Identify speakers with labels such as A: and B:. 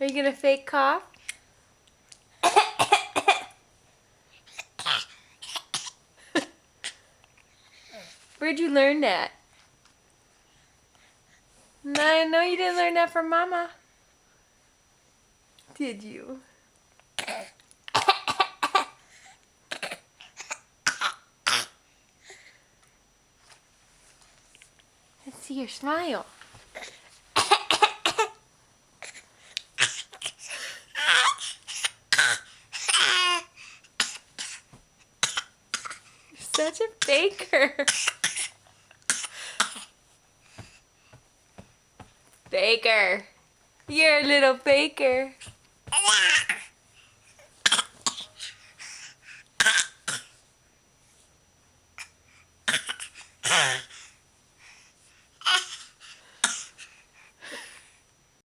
A: Are you gonna fake cough? Where'd you learn that? No, you didn't learn that from Mama. Did you? Let's see your smile. You're such a faker. Faker. You're a little faker.